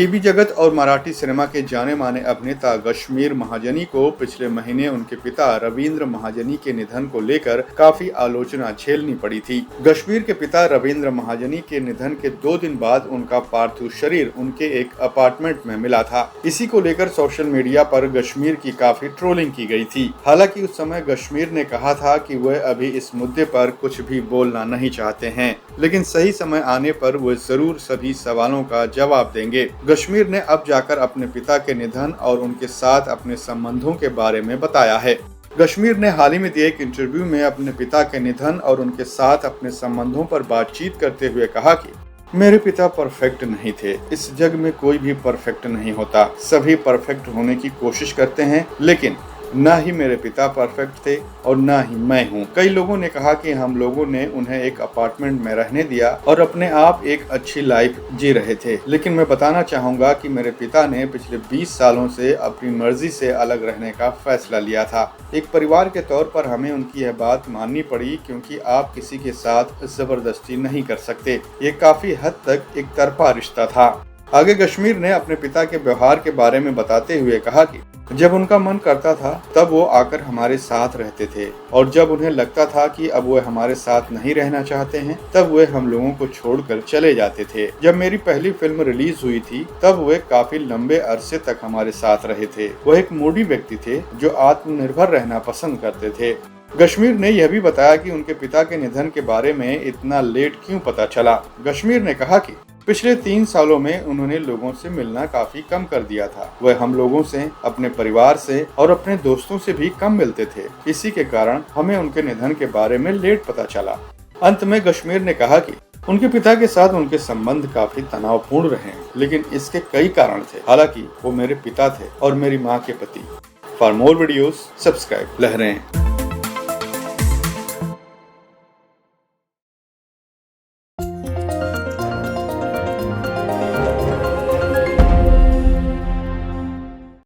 TV जगत और Marathi cinema के जाने माने अभिनेता कश्मीर महाजनी को पिछले महीने उनके पिता रवींद्र महाजनी के निधन को लेकर काफी आलोचना झेलनी पड़ी थी। कश्मीर के पिता रवींद्र महाजनी के निधन के 2 दिन बाद उनका पार्थिव शरीर उनके एक अपार्टमेंट में मिला था। इसी को लेकर सोशल मीडिया पर कश्मीर की काफी ट्रोलिंग की गई थी। हालांकि उस समय कश्मीर ने कहा था कि वह अभी इस मुद्दे पर कुछ भी बोलना नहीं चाहते हैं, लेकिन सही समय आने पर वह जरूर सभी सवालों का जवाब देंगे। कश्मीर ने अब जाकर अपने पिता के निधन और उनके साथ अपने संबंधों के बारे में बताया है। कश्मीर ने हाल ही में दिए एक इंटरव्यू में अपने पिता के निधन और उनके साथ अपने संबंधों पर बातचीत करते हुए कहा कि मेरे पिता परफेक्ट नहीं थे। इस जग में कोई भी परफेक्ट नहीं होता, सभी परफेक्ट होने की कोशिश करते हैं, लेकिन ना ही मेरे पिता परफेक्ट थे और ना ही मैं हूँ। कई लोगों ने कहा कि हम लोगों ने उन्हें एक अपार्टमेंट में रहने दिया और अपने आप एक अच्छी लाइफ जी रहे थे, लेकिन मैं बताना चाहूँगा कि मेरे पिता ने पिछले 20 सालों से अपनी मर्जी से अलग रहने का फैसला लिया था। एक परिवार के तौर पर हमें उनकी यह बात माननी पड़ी, क्योंकि आप किसी के साथ जबरदस्ती नहीं कर सकते। ये काफी हद तक एक तरफा रिश्ता था। आगे कश्मीर ने अपने पिता के व्यवहार के बारे में बताते हुए कहा कि जब उनका मन करता था तब वो आकर हमारे साथ रहते थे, और जब उन्हें लगता था कि अब वो हमारे साथ नहीं रहना चाहते हैं तब वे हम लोगों को छोड़कर चले जाते थे। जब मेरी पहली फिल्म रिलीज हुई थी तब वे काफी लंबे अरसे तक हमारे साथ रहे थे। वह एक मूडी व्यक्ति थे जो आत्मनिर्भर रहना पसंद करते थे। कश्मीर ने यह भी बताया कि उनके पिता के निधन के बारे में इतना लेट क्यों पता चला। कश्मीर ने कहा कि पिछले 3 सालों में उन्होंने लोगों से मिलना काफी कम कर दिया था। वह हम लोगों से, अपने परिवार से और अपने दोस्तों से भी कम मिलते थे। इसी के कारण हमें उनके निधन के बारे में लेट पता चला। अंत में कश्मीर ने कहा कि उनके पिता के साथ उनके संबंध काफी तनावपूर्ण रहे, लेकिन इसके कई कारण थे। हालांकि वो मेरे पिता थे और मेरी माँ के पति। फॉर मोर वीडियोस सब्सक्राइब लहरें।